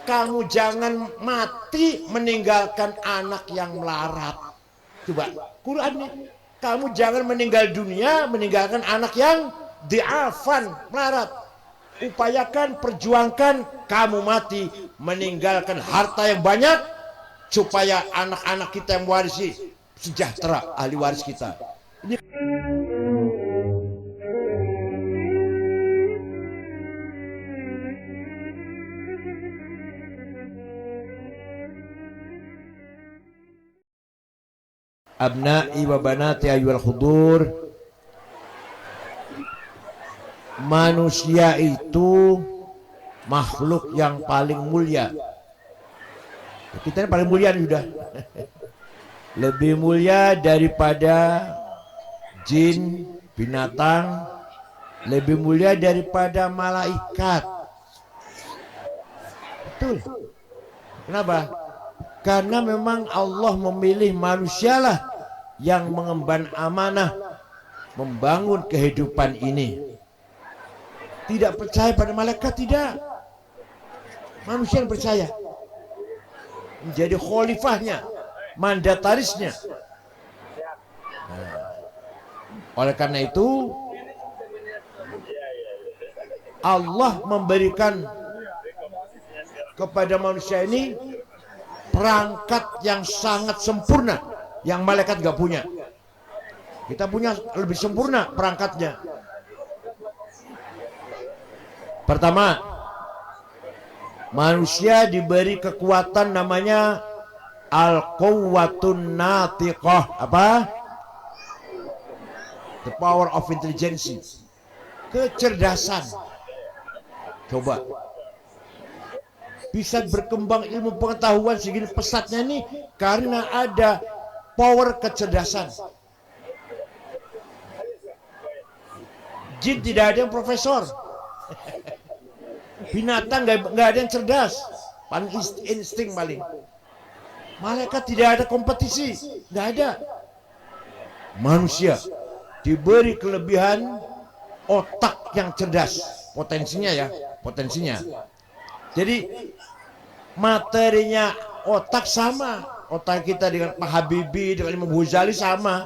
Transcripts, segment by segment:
kamu jangan mati meninggalkan anak yang melarat. Coba Quran nih, kamu jangan meninggal dunia meninggalkan anak yang diafan, melarat. Upayakan, perjuangkan kamu mati meninggalkan harta yang banyak supaya anak-anak kita yang mewarisi sejahtera, ahli waris kita. Ini abna'i wa banati ayyuhal khudur, manusia itu makhluk yang paling mulia. Kita ini paling mulia sudah. Lebih mulia daripada jin, binatang, lebih mulia daripada malaikat. Betul. Kenapa? Karena memang Allah memilih manusialah yang mengemban amanah membangun kehidupan ini. Tidak percaya pada malaikat, tidak. Manusia yang percaya. Menjadi khalifahnya, mandatarisnya. Oleh karena itu Allah memberikan kepada manusia ini perangkat yang sangat sempurna yang malaikat gak punya. Kita punya lebih sempurna perangkatnya. Pertama, manusia diberi kekuatan namanya al-quwwatun natiqah. Apa? The power of intelligence. Kecerdasan. Coba. Bisa berkembang ilmu pengetahuan segini pesatnya nih karena ada power kecerdasan. Jin tidak ada yang profesor. Binatang nggak ada yang cerdas, paling insting paling. Malaikat tidak ada kompetisi, nggak ada. Manusia diberi kelebihan otak yang cerdas, potensinya ya, potensinya. Jadi materinya otak sama, otak kita dengan Pak Habibie, dengan Imam Ghazali sama,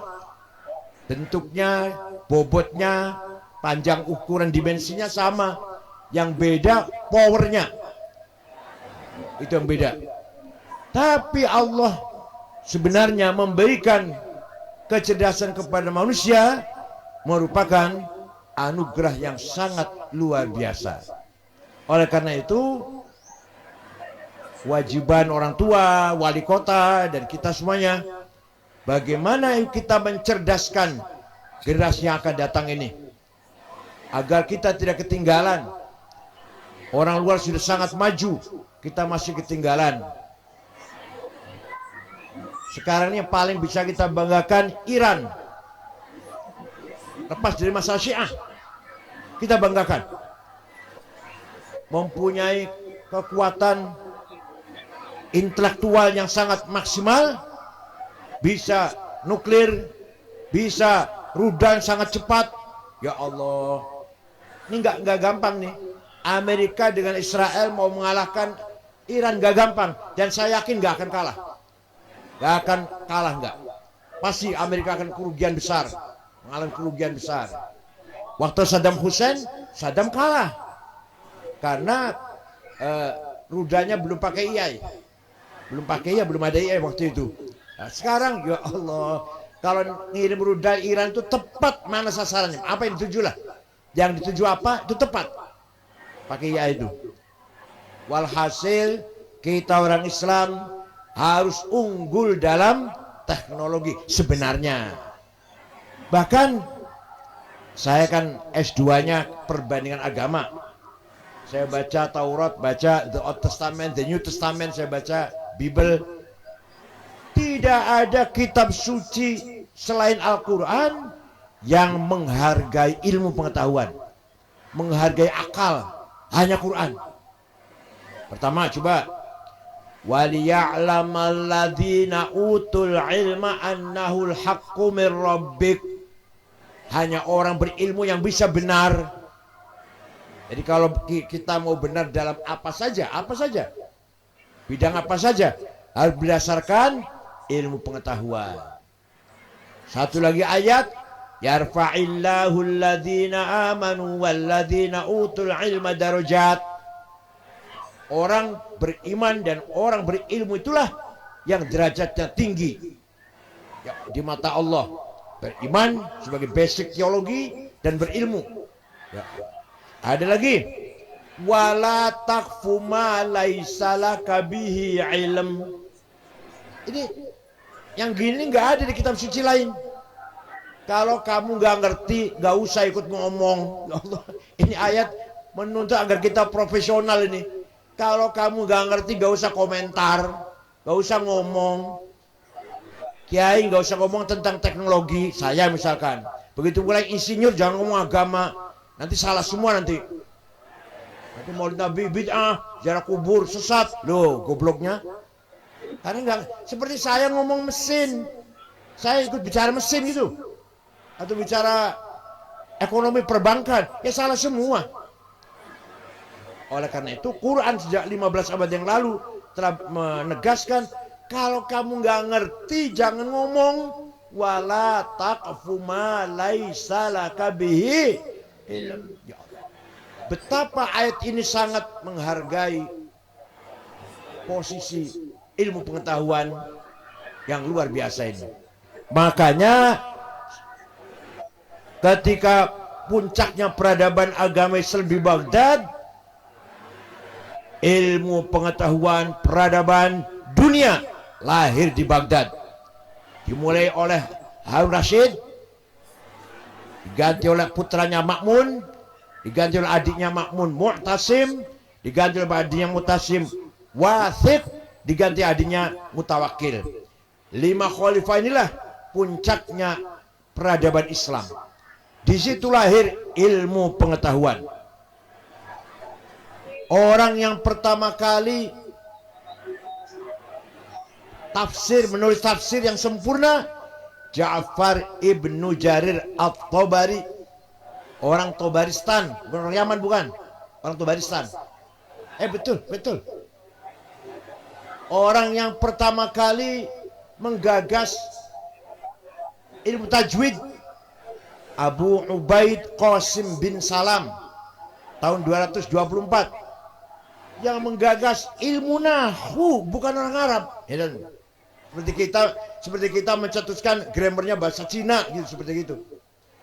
bentuknya, bobotnya, panjang ukuran dimensinya sama. Yang beda powernya, itu yang beda. Tapi Allah sebenarnya memberikan kecerdasan kepada manusia merupakan anugerah yang sangat luar biasa. Oleh karena itu kewajiban orang tua, wali kota, dan kita semuanya, bagaimana kita mencerdaskan generasi yang akan datang ini agar kita tidak ketinggalan. Orang luar sudah sangat maju, kita masih ketinggalan. Sekarang yang paling bisa kita banggakan Iran. Lepas dari masalah Syiah, kita banggakan. Mempunyai kekuatan intelektual yang sangat maksimal, bisa nuklir, bisa rudal sangat cepat. Ya Allah, ini nggak gampang nih. Amerika dengan Israel mau mengalahkan Iran gak gampang, dan saya yakin gak akan kalah. Gak akan kalah, nggak. Pasti Amerika akan kerugian besar, mengalami kerugian besar. Waktu Saddam Hussein, Saddam kalah karena rudalnya belum pakai IAI, belum ada IAI waktu itu. Nah, sekarang ya Allah, kalau ngirim rudal Iran itu tepat mana sasarannya, apa yang dituju lah, yang dituju apa itu tepat. Pakai ya itu. Walhasil kita orang Islam harus unggul dalam teknologi sebenarnya. Bahkan saya kan S2-nya perbandingan agama. Saya baca Taurat, baca The Old Testament, The New Testament, saya baca Bible. Tidak ada kitab suci selain Al-Quran yang menghargai ilmu pengetahuan, menghargai akal. Hanya Quran. Pertama coba, waliya'lamal ladzina utul ilma annahul haqqu mir rabbik. Hanya orang berilmu yang bisa benar. Jadi kalau kita mau benar dalam apa saja, Bidang apa saja? Harus berdasarkan ilmu pengetahuan. Satu lagi ayat, yarfa'illahu alladhina amanu walladhina utul ilma darajat. Orang beriman dan orang berilmu itulah yang derajatnya tinggi ya, di mata Allah. Beriman sebagai basic teologi dan berilmu ya. Ada lagi, wala taqfu ma laisa laka bihi ilm. Ini yang gini nggak ada di kitab suci lain. Kalau kamu nggak ngerti, nggak usah ikut ngomong. Ya Allah, ini ayat menuntut agar kita profesional ini. Kalau kamu nggak ngerti, nggak usah komentar, nggak usah ngomong. Kiai nggak usah ngomong tentang teknologi. Saya misalkan, begitu mulai insinyur jangan ngomong agama, nanti salah semua nanti. Nanti maulid Nabi bid'ah, ziarah kubur sesat. Loh, gobloknya. Karena enggak seperti saya ngomong mesin. Saya ikut bicara mesin gitu. Atau bicara ekonomi perbankan, ya salah semua. Oleh karena itu Quran sejak 15 abad yang lalu telah menegaskan kalau kamu nggak ngerti jangan ngomong, wala taqfu ma laisa laka bihi ilm. Ya Allah. Betapa ayat ini sangat menghargai posisi ilmu pengetahuan yang luar biasa ini. Makanya ketika puncaknya peradaban agama Islam di Baghdad, ilmu pengetahuan peradaban dunia lahir di Baghdad. Dimulai oleh Harun Rashid, diganti oleh putranya Ma'mun, diganti oleh adiknya Ma'mun Mu'tasim, diganti oleh adiknya Mu'tasim Wathiq, diganti adiknya Mutawakkil. 5 khalifah inilah puncaknya peradaban Islam. Di situ lahir ilmu pengetahuan. Orang yang pertama kali menulis tafsir yang sempurna, Ja'far ibnu Jarir at-Tabari. Orang Tabaristan, bukan orang Yaman, bukan. Orang Tabaristan. Betul. Orang yang pertama kali menggagas ilmu tajwid, Abu Ubaid Qasim bin Salam, tahun 224, yang menggagas ilmu nahwu, bukan orang Arab. Ya, seperti kita mencetuskan grammarnya bahasa Cina gitu, seperti itu.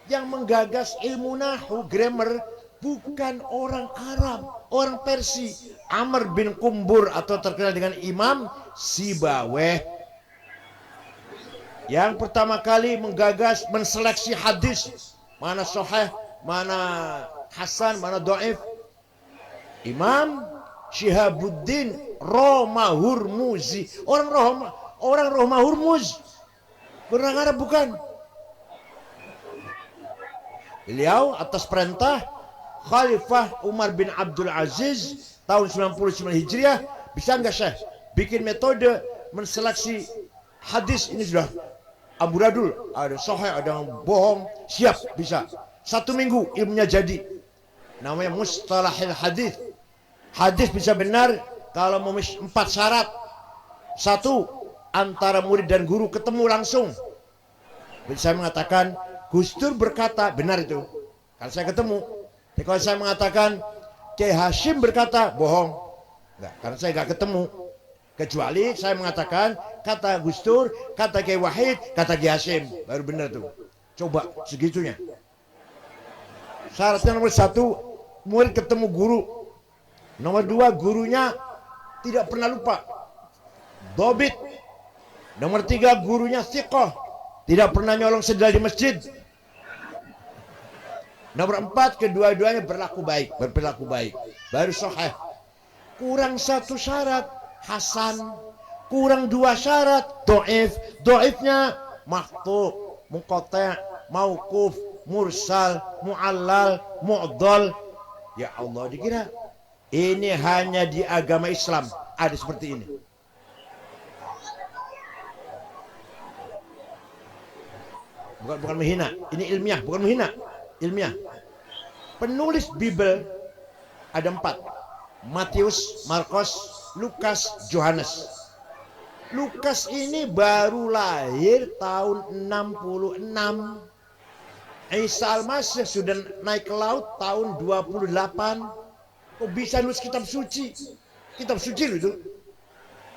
Yang menggagas ilmu nahwu, grammar, bukan orang Arab, orang Persia. Amr bin Kumbur atau terkenal dengan Imam Sibaweh. Yang pertama kali menggagas menseleksi hadis, mana sahih, mana hasan, mana dhaif, Imam Syihabuddin Romahurmuzi. Orang Romahurmuz, orang Arab bukan. Beliau atas perintah Khalifah Umar bin Abdul Aziz tahun 99 Hijriah, bisa nggak Syekh bikin metode menseleksi hadis ini? Sudah amburadul, ada sahih, ada yang bohong, siap, bisa. 1 minggu ilmunya jadi. Namanya mustalahil hadis. Hadis bisa benar kalau memenuhi 4 syarat. 1, antara murid dan guru ketemu langsung. Jadi saya mengatakan Gus Dur berkata, benar itu, kalau saya ketemu. Jadi kalau saya mengatakan Kiai Hashim berkata, bohong. Enggak, karena saya nggak ketemu. Kecuali saya mengatakan kata Gus Dur, kata Kiai Wahid, kata Kiai Hashim, baru benar tuh. Coba segitunya. Syaratnya nomor 1, murid ketemu guru. Nomor 2, gurunya tidak pernah lupa, dobit. Nomor 3, gurunya thiqah, tidak pernah nyolong sendal di masjid. Nomor 4, kedua-duanya berperilaku baik, baru sahih. Kurang 1 syarat, hasan. Kurang 2 syarat, dhaif. Dhaifnya maqtu, munqati', mauquf, mursal, mu'allal, mu'dhal. Ya Allah, dikira ini hanya di agama Islam ada seperti ini. Bukan menghina, ini ilmiah, bukan menghina, ilmiah. Penulis Bible ada 4, Matius, Markus, Lukas Yohanes. Lukas ini baru lahir tahun 66. Isa Al-Masih sudah naik ke laut tahun 28. Kok bisa nulis kitab suci? Kitab suci itu.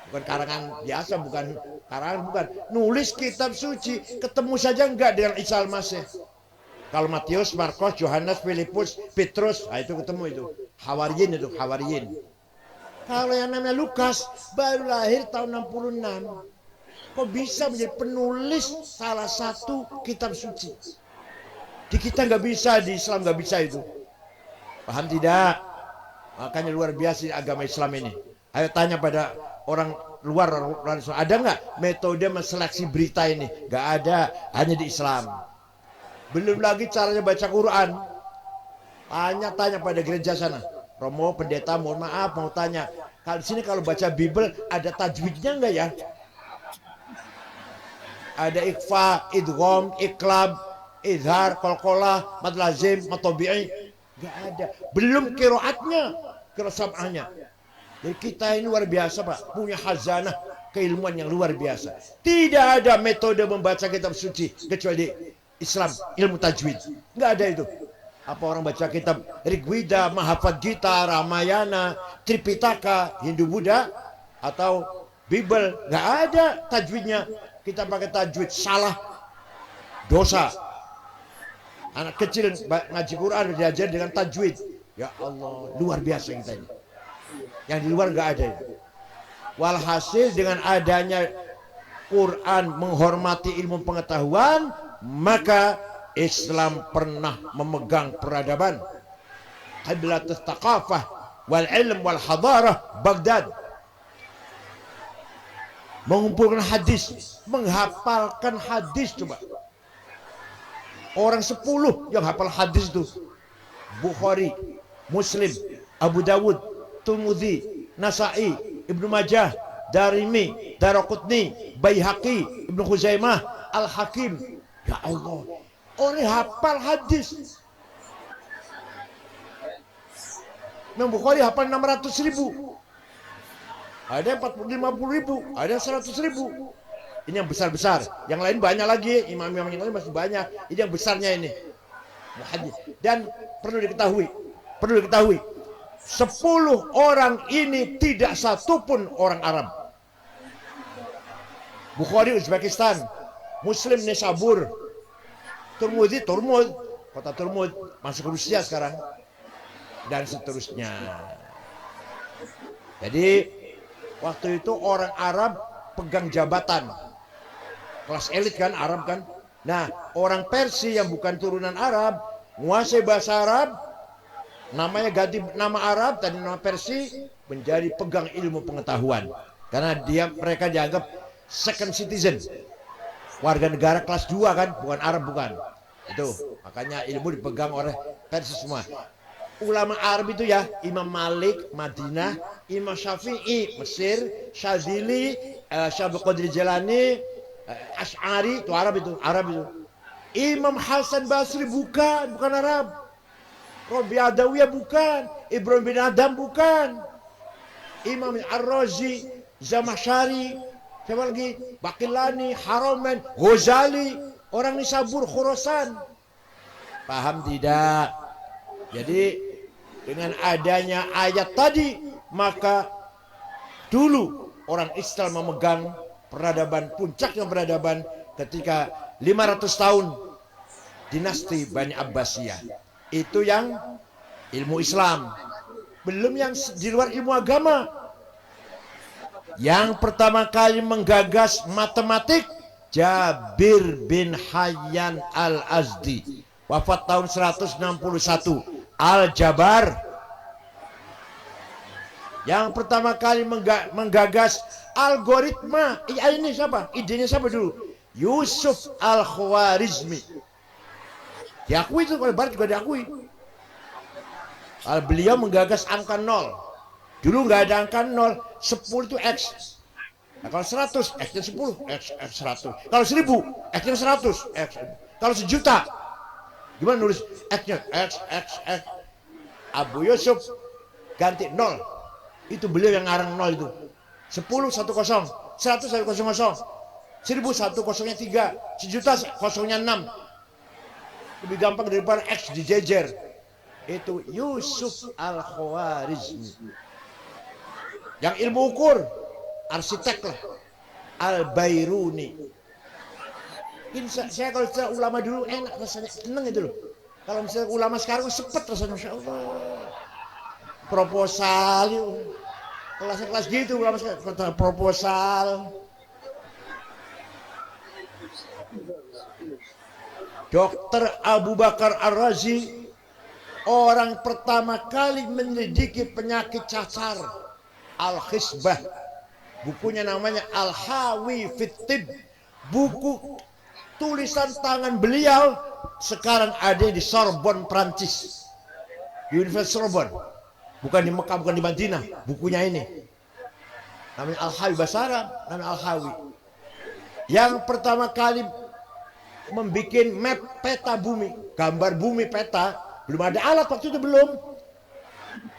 Bukan karangan biasa, bukan karangan, bukan. Nulis kitab suci, ketemu saja enggak dengan Isa Al-Masih. Kalau Matius, Markus, Yohanes, Filipus, Petrus, nah itu ketemu itu. Hawariyin itu, Hawariyin. Kalau yang namanya Lukas baru lahir tahun 66. Kok bisa menjadi penulis salah satu kitab suci? Di kita nggak bisa, di Islam nggak bisa itu. Paham tidak? Makanya luar biasa agama Islam ini. Ayo tanya pada orang luar, ada nggak metode menseleksi berita ini? Nggak ada, hanya di Islam. Belum lagi caranya baca Quran. Tanya pada gereja sana. Romo, pendeta, mohon maaf mau tanya. Kalau di sini kalau baca Bible ada tajwidnya enggak ya? Ada ikhfa, idgham, iklab, izhar, qalqalah, mad lazim, mad tabi'i. Enggak ada. Belum qiraatnya, qiraat sam'ahnya. Jadi kita ini luar biasa, Pak. Punya khazanah keilmuan yang luar biasa. Tidak ada metode membaca kitab suci kecuali Islam, ilmu tajwid. Enggak ada itu. Apa orang baca kitab Rigveda, Mahavad Gita, Ramayana, Tripitaka, Hindu Buddha, atau Bible, nggak ada tajwidnya. Kita pakai tajwid salah, dosa. Anak kecil ngaji Quran diajar dengan tajwid. Ya Allah, luar biasa kita ini. Yang di luar nggak ada. Walhasil dengan adanya Quran menghormati ilmu pengetahuan, maka Islam pernah memegang peradaban. Qiblat al-thaqafah wal ilm wal hadarah Baghdad. Mengumpulkan hadis, menghafalkan hadis coba. Orang 10 yang hafal hadis itu. Bukhari, Muslim, Abu Dawud, Tirmidzi, Nasa'i, Ibnu Majah, Darimi, Daraqutni, Baihaqi, Ibnu Khuzaimah, Al-Hakim. Ya Allah, orang hafal hadis. Imam Bukhari hafal 600.000. Ada 50.000, ada 100.000. Ini yang besar-besar. Yang lain banyak lagi. Imam-imam yang lain masih banyak. Ini yang besarnya ini. Dan perlu diketahui, 10 orang ini tidak satupun orang Arab. Bukhari Uzbekistan, Muslim Nisabur, Turmudi, kota Turmud masuk Rusia sekarang, dan seterusnya. Jadi waktu itu orang Arab pegang jabatan, kelas elit kan, Arab kan. Nah, orang Persia yang bukan turunan Arab menguasai bahasa Arab, namanya ganti nama Arab tadi nama Persia, menjadi pegang ilmu pengetahuan karena mereka dianggap second citizen, warga negara kelas 2 kan, bukan Arab, bukan. Itu makanya ilmu dipegang oleh Persia semua. Ulama Arab itu ya, Imam Malik Madinah, Imam Syafi'i Mesir, Syadzili, Syabul Qadir Jalani, Asy'ari itu Arab itu. Imam Hasan Basri bukan Arab. Rabi Adawiyah bukan, Ibrahim bin Adam bukan. Imam Ar-Razi, Zamakhsyari, siapa lagi? Baqillani, Haramain, Ghazali, orang Nisabur, Khurasan. Paham tidak? Jadi dengan adanya ayat tadi, maka dulu orang Islam memegang peradaban, puncaknya peradaban ketika 500 tahun dinasti Bani Abbasiyah. Itu yang ilmu Islam. Belum yang di luar ilmu agama. Yang pertama kali menggagas matematik Jabir bin Hayyan Al-Azdi, wafat tahun 161. Al-Jabar. Yang pertama kali menggagas algoritma. Ini siapa? Idenya siapa dulu? Yusuf Al-Khwarizmi. Diakui itu, kalau barat juga diakui. Beliau menggagas angka 0. Dulu nggak ada angka 0. 10 itu X. Nah, kalau 100, X-nya 10, X 100. Kalau 1000, X-nya 100, X. Kalau 1.000.000, gimana nulis X-nya? X. Abu Yusuf ganti 0. Itu beliau yang ngarang nol itu. 10 10, 100 100, 1000 103, 1.000.000 6. Lebih gampang daripada X dijejer. Itu Yusuf Al-Khwarizmi. Yang ilmu ukur, arsitek lah, Al-Bairuni. Saya kalau cerita ulama dulu enak rasanya, seneng itu loh. Kalau misalnya ulama sekarang sepet rasanya, Masya Allah. Proposal yuk. Kelas-kelas gitu ulama sekarang, proposal. Dokter Abu Bakar Ar-Razi, orang pertama kali menyelidiki penyakit cacar, Al-Khisbah. Bukunya namanya Al-Hawi Fit-Tib. Buku tulisan tangan beliau sekarang ada di Sorbonne, Prancis. Universitas Sorbonne. Bukan di Mekah, bukan di Madinah. Bukunya ini. Namanya Al-Hawi, bahasa Arab, namanya Al-Hawi. Yang pertama kali membuat map peta bumi, gambar bumi peta, belum ada alat waktu itu belum.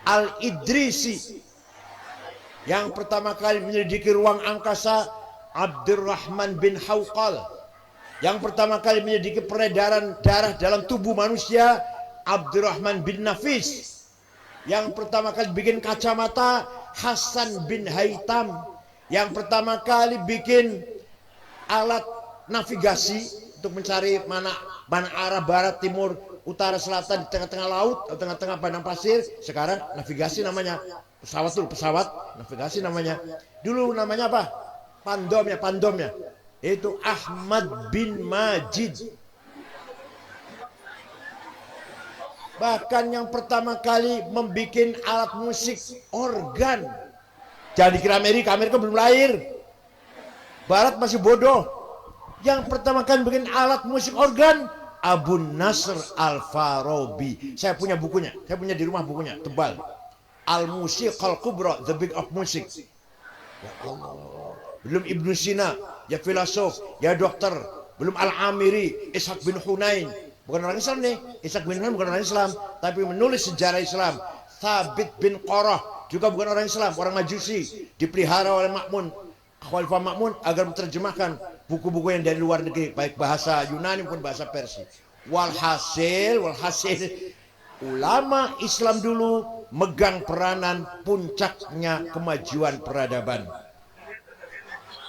Al-Idrisi. Yang pertama kali menyelidiki ruang angkasa, Abdurrahman bin Hawqal. Yang pertama kali menyelidiki peredaran darah dalam tubuh manusia, Abdurrahman bin Nafis. Yang pertama kali bikin kacamata, Hasan bin Haytham. Yang pertama kali bikin alat navigasi untuk mencari mana arah barat, timur, utara, selatan di tengah-tengah laut atau tengah-tengah padang pasir. Sekarang navigasi namanya pesawat dulu, pesawat navigasi namanya. Dulu namanya apa? Pandomnya. Itu Ahmad bin Majid. Bahkan yang pertama kali membuat alat musik organ. Jangan dikira Amerika belum lahir. Barat masih bodoh. Yang pertama kali bikin alat musik organ, Abu Nasr Al-Farabi. Saya punya bukunya, saya punya di rumah bukunya, tebal. Al-Musiqal Kubra, The Big of Music. Ya Allah. Belum Ibnu Sina, ya filosof, ya dokter. Belum Al-Amiri, Ishaq bin Hunain. Bukan orang Islam nih, Ishaq bin Hunain bukan orang Islam, tapi menulis sejarah Islam. Thabit bin Qorah, juga bukan orang Islam, orang Majusi. Dipelihara oleh Ma'mun, Khalifah Ma'mun agar menerjemahkan buku-buku yang dari luar negeri, baik bahasa Yunani maupun bahasa Persia. Walhasil, ulama Islam dulu megang peranan puncaknya kemajuan peradaban.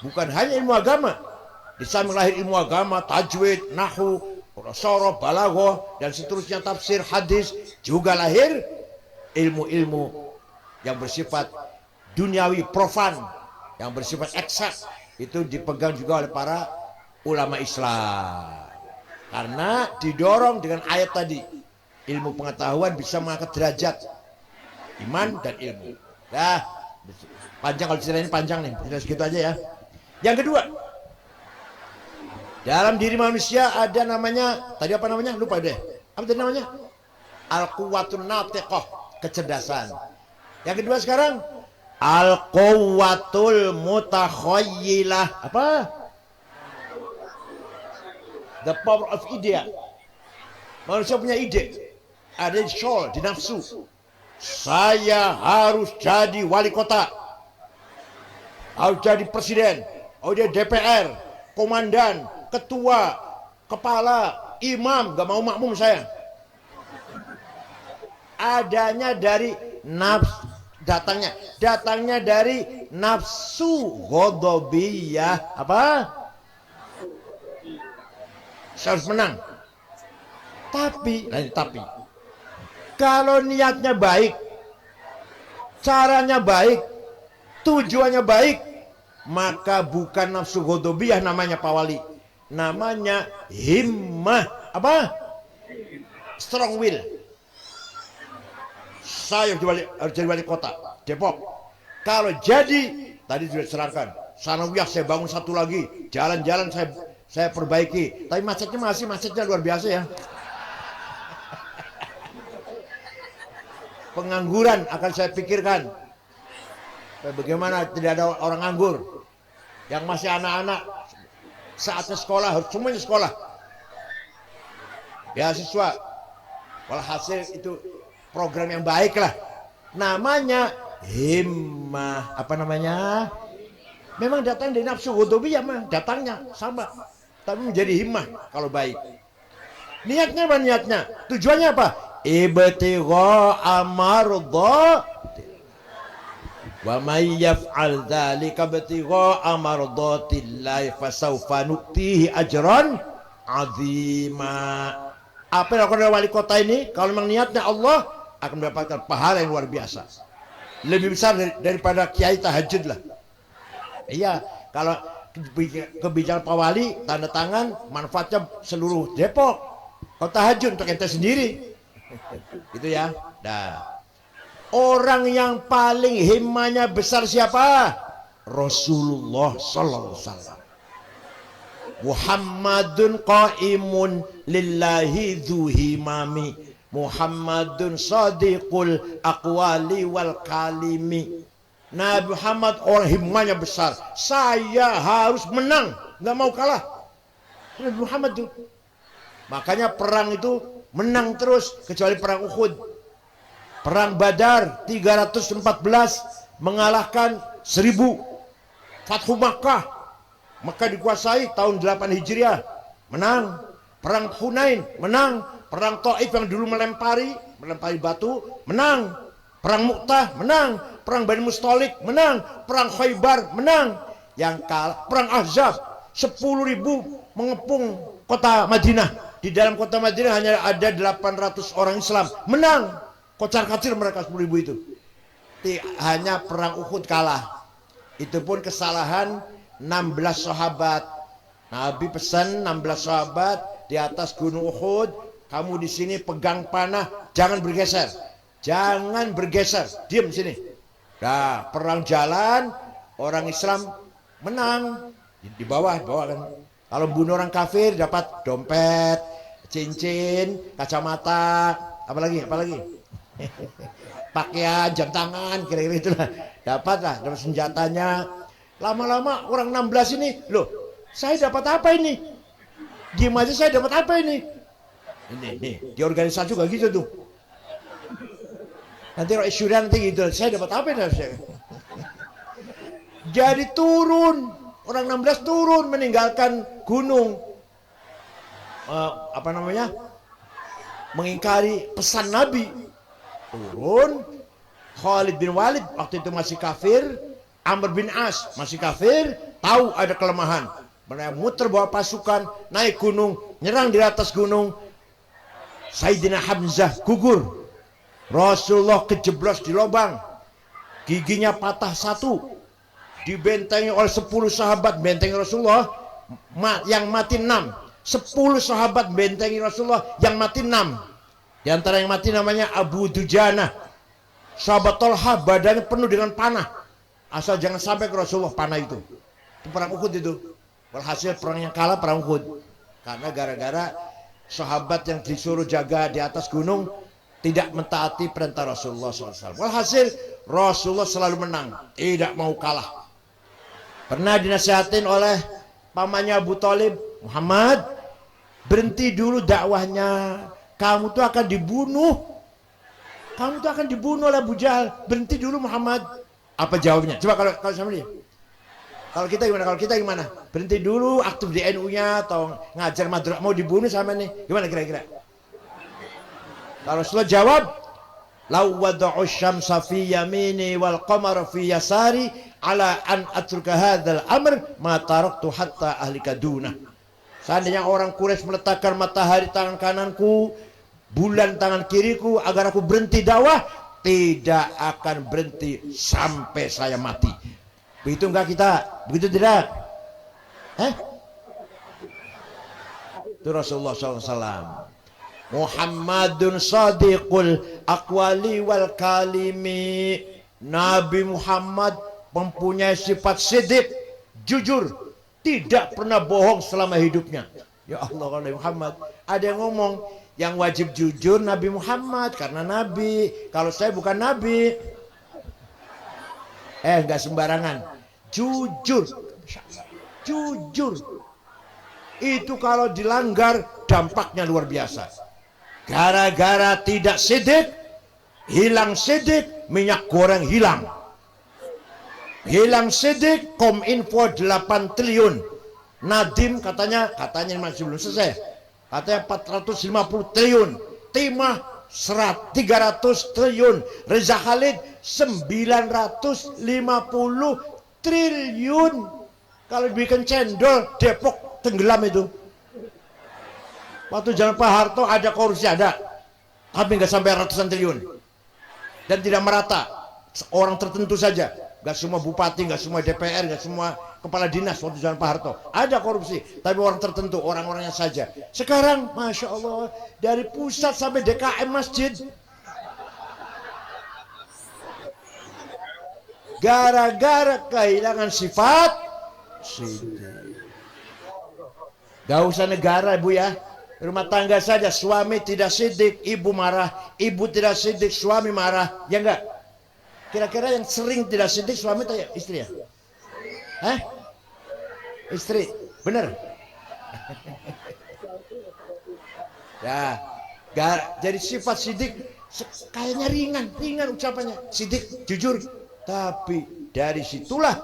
Bukan hanya ilmu agama, di samping lahir ilmu agama, tajwid, nahwu, sorof, balaghah, dan seterusnya, tafsir, hadis, juga lahir ilmu-ilmu yang bersifat duniawi, profan, yang bersifat eksak. Itu dipegang juga oleh para ulama Islam. Karena didorong dengan ayat tadi, ilmu pengetahuan bisa mengangkat derajat iman dan ilmu. Nah, panjang kalau cerita ini panjang nih, kita segitu aja ya. Yang kedua, dalam diri manusia ada namanya, tadi apa namanya? Lupa deh. Apa tadi namanya? Al-Quwwatun Natiqah, kecerdasan. Yang kedua sekarang, Al-Quwwatul Mutakhayyilah. Apa? The power of idea. Manusia punya ide. Ada di soul, di nafsu. Saya harus jadi wali kota. Harus jadi presiden. Harus jadi DPR, komandan, ketua, kepala, imam, gak mau makmum saya. Adanya dari nafsu, datangnya dari nafsu ghadabiyah. Apa? Saya harus menang. Tapi kalau niatnya baik, caranya baik, tujuannya baik, maka bukan nafsu ghadabiyah namanya Pak Wali. Namanya himmah. Apa? Strong will. Saya harus jadi wali kota Depok. Kalau jadi, tadi sudah diserahkan, sanawiyah saya bangun satu lagi, jalan-jalan saya perbaiki. Tapi macetnya luar biasa ya. Pengangguran akan saya pikirkan. Bagaimana tidak ada orang nganggur, yang masih anak-anak, saatnya sekolah, harus semuanya sekolah. Beasiswa. Walhasil itu program yang baik lah. Namanya himmah, apa namanya? Memang datang dari nafsu ghadabiyah mah, datangnya sama. Tapi menjadi himmah kalau baik. Niatnya apa niatnya? Tujuannya apa? Ibtigha mardha. Wa may yaf'al dzalika ibtigha mardatillahi fasawfa nu'tihi ajran 'azima. Apa yang dilakukan oleh wali kota ini kalau memang niatnya Allah akan mendapatkan pahala yang luar biasa. Lebih besar daripada kiai tahajud lah. Iya, kalau kebijakan Pak Wali tanda tangan manfaatnya seluruh Depok. Kalau tahajud untuk ente sendiri. Gitu ya. Nah, orang yang paling himmahnya besar siapa? Rasulullah sallallahu alaihi wasallam. Muhammadun qaimun lillahi dzu himami. Muhammadun sadiqul aqwali wal kalimi. Nabi Muhammad orang himmahnya besar. Saya harus menang, nggak mau kalah. Nabi Muhammad tuh. Makanya perang itu menang terus kecuali perang Uhud. Perang Badar 314 mengalahkan 1000. Fathu Makkah. Makkah dikuasai tahun 8 Hijriah. Menang. Perang Hunain menang. Perang Taif yang dulu melempari batu menang. Perang Mu'tah menang. Perang Bani Mustalik menang. Perang Khaybar menang. Yang kalah perang Ahzab 10.000 mengepung kota Madinah. Di dalam kota Madinah hanya ada 800 orang Islam. Menang. Kocar-kacir mereka 10.000 itu. Hanya perang Uhud kalah. Itu pun kesalahan 16 sahabat. Nabi pesan 16 sahabat di atas gunung Uhud. Kamu di sini pegang panah. Jangan bergeser. Jangan bergeser. Diam sini. Nah, perang jalan. Orang Islam menang. Di bawah kan. Kalau bunuh orang kafir dapat dompet, cincin, kacamata, apalagi pakaian, jam tangan, kira-kira itulah. Dapat senjatanya. Lama-lama orang 16 ini, loh, saya dapat apa ini? Diam aja saya dapat apa ini? Ini di organisasi juga gitu tuh. Nanti kalau isyuran nanti gitu, saya dapat apa ini? Jadi turun. Orang 16 turun meninggalkan gunung. Mengingkari pesan Nabi. Turun. Khalid bin Walid waktu itu masih kafir. Amr bin As masih kafir. Tahu ada kelemahan. Mereka muter bawa pasukan. Naik gunung. Nyerang di atas gunung. Sayyidina Hamzah gugur. Rasulullah kejeblos di lubang. Giginya patah satu. Dibentengi oleh 10 sahabat bentengi Rasulullah, yang mati 6. 10 sahabat bentengi Rasulullah, yang mati 6. Di antara yang mati namanya Abu Dujana. Sahabat Tolha badannya penuh dengan panah. Asal jangan sampai ke Rasulullah panah itu. Itu perang Uhud itu. Walhasil perang yang kalah perang Uhud. Karena gara-gara sahabat yang disuruh jaga di atas gunung tidak mentaati perintah Rasulullah SAW. Walhasil Rasulullah selalu menang, tidak mau kalah. Pernah dinasihatin oleh pamannya Abu Thalib, Muhammad, berhenti dulu dakwahnya. Kamu tuh akan dibunuh. Kamu tuh akan dibunuh oleh Abu Jahal. Berhenti dulu Muhammad. Apa jawabnya? Coba kalau sama dia. Kalau kita gimana? Kalau kita gimana? Berhenti dulu aktif di NU-nya atau ngajar madrasah mau dibunuh sama nih. Gimana kira-kira? Kalau Rasulullah jawab, "Law wada'u syamsa fi yamini wal qamara fi yasari ala an atruka hadzal amr ma taraktu hatta ahlika duna." Seandainya orang Quraisy meletakkan matahari tangan kananku, bulan tangan kiriku agar aku berhenti dakwah, tidak akan berhenti sampai saya mati. Begitu enggak kita? Begitu tidak? Itu Rasulullah SAW. Muhammadun sadiqul aqwali wal kalimi. Nabi Muhammad mempunyai sifat sidik, jujur, tidak pernah bohong selama hidupnya. Ya Allah, kalau Nabi Muhammad ada yang ngomong yang wajib jujur Nabi Muhammad karena Nabi. Kalau saya bukan Nabi. Enggak sembarangan. Jujur. Jujur. Itu kalau dilanggar dampaknya luar biasa. Gara-gara tidak sidik, hilang sidik, minyak goreng hilang. Hilang sidik, Kominfo 8 triliun. Nadiem katanya masih belum selesai. Katanya 450 triliun. Timah 300 triliun. Reza Khalid 950 triliun. Kalau bikin cendol Depok tenggelam itu. Waktu zaman Pak Harto ada korupsi ada, tapi nggak sampai ratusan triliun dan tidak merata. Orang tertentu saja, nggak semua bupati, nggak semua DPR, nggak semua kepala dinas waktu zaman Pak Harto ada korupsi, tapi orang tertentu, orang-orangnya saja. Sekarang, masya Allah, dari pusat sampai DKM masjid, gara-gara kehilangan sifat sidik. Gak usah negara, Bu ya. Rumah tangga saja, suami tidak sidik, ibu marah, ibu tidak sidik, suami marah, ya enggak? Kira-kira yang sering tidak sidik suami atau istri ya? Hah? Istri, bener? Ya, jadi sifat sidik kayaknya ringan ucapannya, sidik, jujur, tapi dari situlah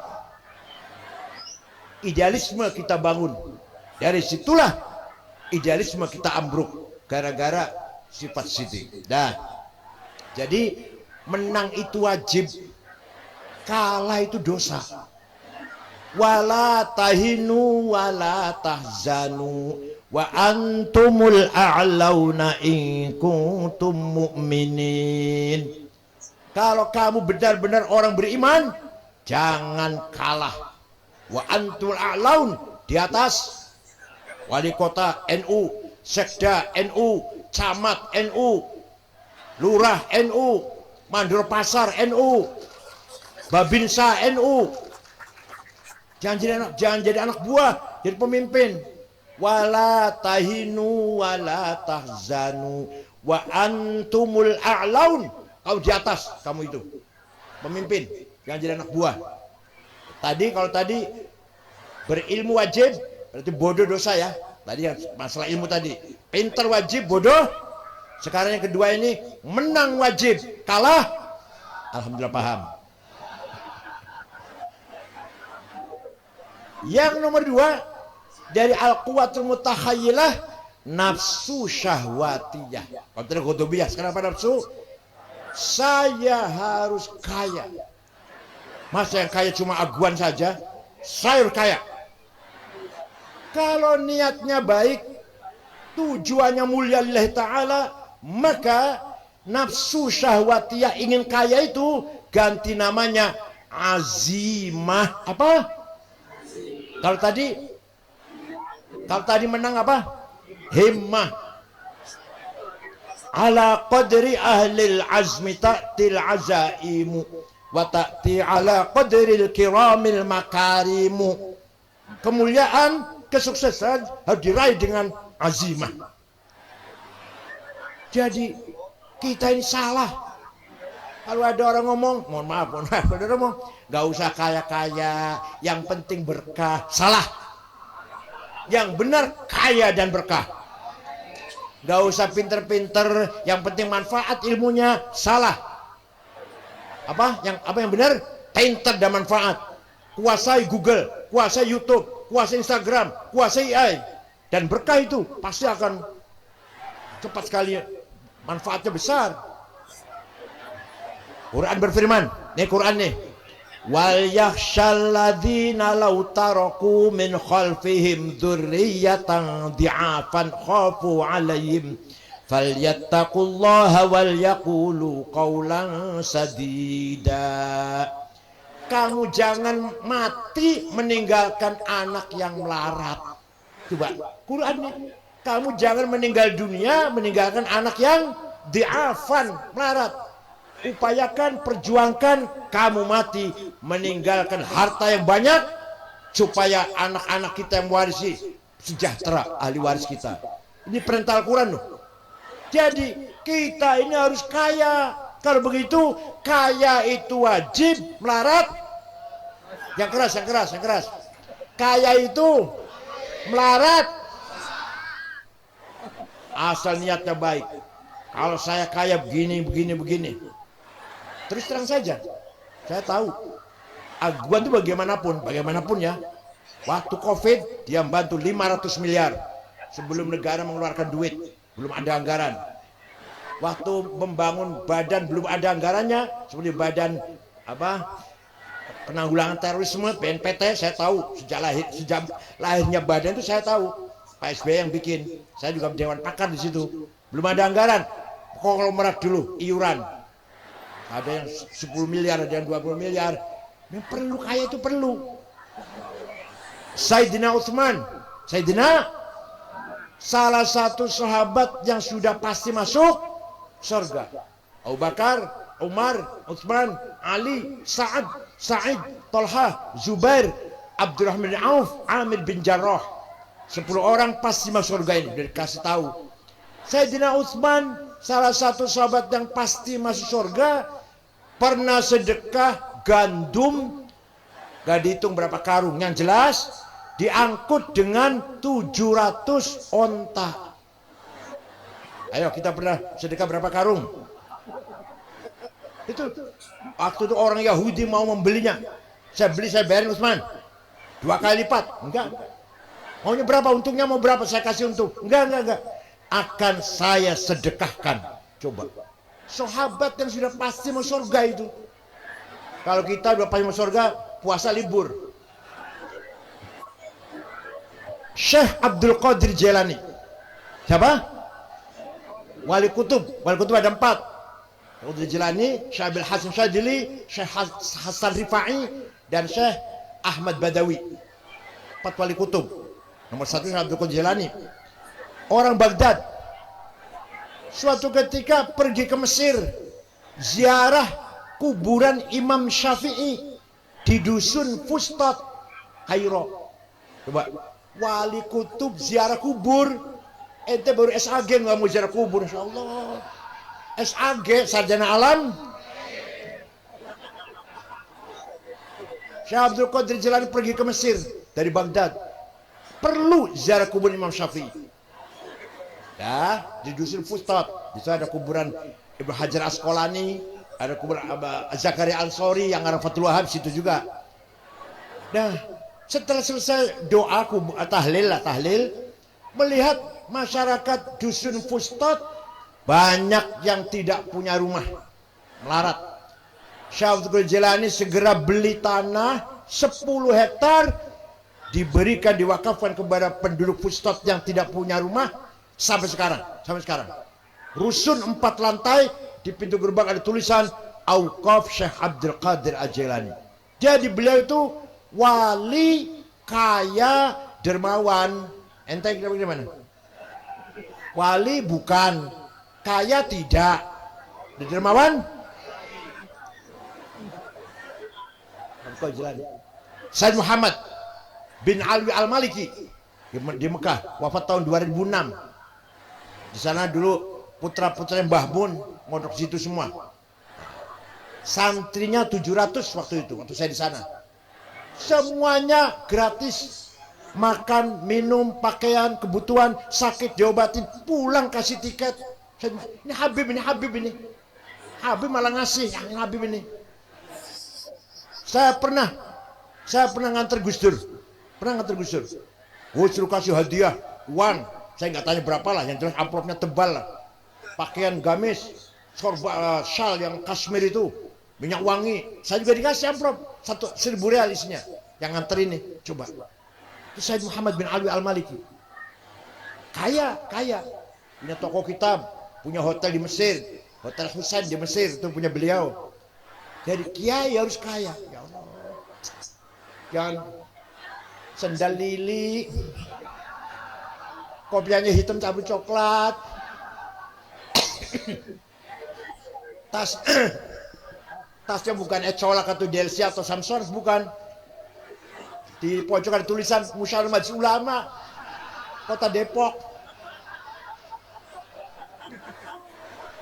idealisme kita bangun, dari situlah idealisme kita ambruk gara-gara sifat sidik. Dah. Jadi menang itu wajib, kalah itu dosa. Wala tahinu wala tahzanu wa antumul a'launa in kuntum mu'minin. Kalau kamu benar-benar orang beriman, jangan kalah. Wa antumul a'laun, di atas. Wali kota NU, sekda NU, camat NU, lurah NU, mandor pasar NU, babinsa NU. Jangan jadi anak buah, jadi pemimpin. Wala tahinu wala tahzanu wa antumul a'laun. Kau di atas, kamu itu pemimpin, jangan jadi anak buah. Kalau tadi berilmu wajib, berarti bodoh dosa ya. Tadi yang masalah ilmu tadi, pintar wajib, bodoh. Sekarang yang kedua ini, menang wajib, kalah, alhamdulillah paham. Yang nomor dua, dari al-quwatul mutakhayilah, nafsu syahwatiyah. Kalau tidak qutubiyah, sekarang apa nafsu? Saya harus kaya. Masa yang kaya cuma aguan saja? Saya harus kaya. Kalau niatnya baik, tujuannya mulia lillahi ta'ala, maka nafsu syahwatiyah ingin kaya itu ganti namanya azimah. Apa? Kalau tadi menang apa? Himmah. Ala qadri ahlil azmi ta'til azaimu wa ta'ti ala qadril kiramil makarimu. Kemuliaan, kesuksesan harus diraih dengan azimah. Jadi kita ini salah. Kalau ada orang ngomong, mohon maaf, ada orang ngomong, gak usah kaya-kaya, yang penting berkah. Salah. Yang benar kaya dan berkah. Gak usah pinter-pinter, yang penting manfaat ilmunya. Salah. Apa yang benar? Pinter dan manfaat. Kuasai Google, kuasai YouTube, kuasai Instagram, kuasai AI, dan berkah itu pasti akan cepat sekali, manfaatnya besar. Quran berfirman, nih Quran nih, wal yakhshal ladzina law taraku min khalfihim dzurriyyatan dhi'afan khafu 'alaihim falyattaqullaha wal yaqulu qawlan sadida. Kamu jangan mati meninggalkan anak yang melarat. Coba, Quran nih. Kamu jangan meninggal dunia meninggalkan anak yang di'afan, melarat. Upayakan, perjuangkan kamu mati meninggalkan harta yang banyak supaya anak-anak kita yang mewarisi sejahtera, ahli waris kita. Ini perintah Al-Quran loh. Jadi kita ini harus kaya. Kalau begitu, kaya itu wajib, melarat. Yang keras. Kaya itu melarat. Asal niatnya baik. Kalau saya kaya begini. Terus terang saja, saya tahu Aguan itu bagaimanapun ya. Waktu COVID dia membantu 500 miliar sebelum negara mengeluarkan duit, belum ada anggaran. Waktu membangun badan belum ada anggarannya, seperti badan penanggulangan terorisme BNPT, saya tahu sejak lahirnya badan itu saya tahu. Pak SBY yang bikin, saya juga dewan pakar di situ. Belum ada anggaran, konglomerat dulu iuran. Ada yang 10 miliar, ada yang 20 miliar. Yang perlu kaya itu perlu. Sayyidina Utsman, salah satu sahabat yang sudah pasti masuk surga. Abu Bakar, Umar, Utsman, Ali, Sa'id, Talha, Zubair, Abdurrahman bin Auf, Amir bin Jarrah. 10 orang pasti masuk surga ini. Udah dikasih tahu. Sayyidina Utsman, salah satu sahabat yang pasti masuk surga, pernah sedekah gandum, gak dihitung berapa karung, yang jelas diangkut dengan 700 onta. Ayo kita pernah sedekah berapa karung? Itu waktu itu orang Yahudi mau membelinya, saya beli, saya bayarin Utsman 2 kali lipat. Enggak. Maunya berapa? Untungnya mau berapa? Saya kasih untung. Enggak. Akan saya sedekahkan. Coba. Sahabat yang sudah pasti mau surga itu. Kalau kita udah pasti mau surga, puasa libur. Syekh Abdul Qadir Jailani. Siapa? Wali Kutub ada 4. Qadir Jailani, Syekh Abil Hasan Syadzili, Syekh Hasan Rifai, dan Syekh Ahmad Badawi. 4 wali kutub. Nomor 1 Syekh Abdul Qadir Jailani. Orang Baghdad. Suatu ketika pergi ke Mesir, ziarah kuburan Imam Syafi'i di dusun Fustat, Kairo. Coba, wali kutub ziarah kubur. Ente baru SAG nggak mau ziarah kubur, insya Allah. SAG, sarjana alam. Syekh Abdul Qadir Jailani pergi ke Mesir dari Baghdad. Perlu ziarah kubur Imam Syafi'i. Ya, di dusun Fustat. Di sana ada kuburan Ibnu Hajar Asqalani, ada kuburan Zakaria Ansori yang arah Fathul Wahab situ juga. Nah, setelah selesai doa tahlil, melihat masyarakat dusun Fustat banyak yang tidak punya rumah, melarat. Syekh Abdul Qadir Jailani segera beli tanah 10 hektar, diberikan, diwakafkan kepada penduduk Fustat yang tidak punya rumah sampai sekarang. Rusun 4 lantai, di pintu gerbang ada tulisan Auqaf Syekh Abdul Qadir Al-Jailani. Jadi beliau itu wali kaya dermawan. Ente kira gimana? Wali bukan, kaya tidak, dermawan. Sayyid Muhammad bin Alwi Al-Maliki di Mekah, wafat tahun 2006. Di sana dulu putra-putra Mbah Mun mondok situ semua. Santrinya 700 waktu saya di sana. Semuanya gratis. Makan, minum, pakaian, kebutuhan, sakit diobatin, pulang kasih tiket. Ini Habib ini. Habib malah ngasih, yang Habib ini. Saya pernah nganter Gus Dur. Gus Dur kasih hadiah, uang. Saya nggak tanya berapa lah, yang jelas amplopnya tebal lah. Pakaian gamis, syal yang Kashmir itu, minyak wangi. Saya juga dikasih amplop 1.000 rial isinya. Yang nganter ini, coba. Itu Sayyid Muhammad bin Alwi Al-Maliki. Kaya. Punya toko kitab, punya hotel di Mesir, Hotel Husain di Mesir, itu punya beliau. Jadi kiai harus kaya. Ya Allah. Jangan sendal lili, kopiannya hitam campur coklat, tasnya bukan Ecolak atau DLC atau Samsung, bukan. Di pojok ada tulisan Musyawarah Majelis Ulama Kota Depok.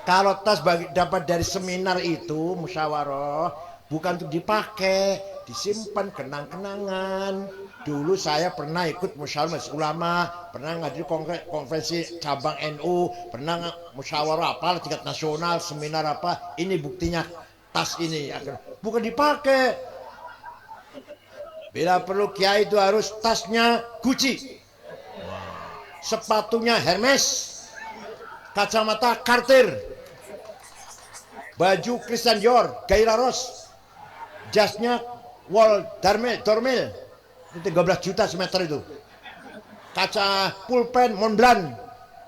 Kalau tas dapat dari seminar itu musyawarah, bukan untuk dipakai, disimpan kenang-kenangan. Dulu saya pernah ikut musyawarah Majelis Ulama, pernah ngadain konferensi cabang NU, pernah musyawarah apa tingkat nasional, seminar apa. Ini buktinya tas ini bukan dipakai. Bila perlu kiai itu harus tasnya Gucci, sepatunya Hermes, kacamata Cartier, baju Christian Dior, Gaira Ross, jasnya Wall Dormel, itu 13 juta semeter itu. Kaca pulpen Montblanc,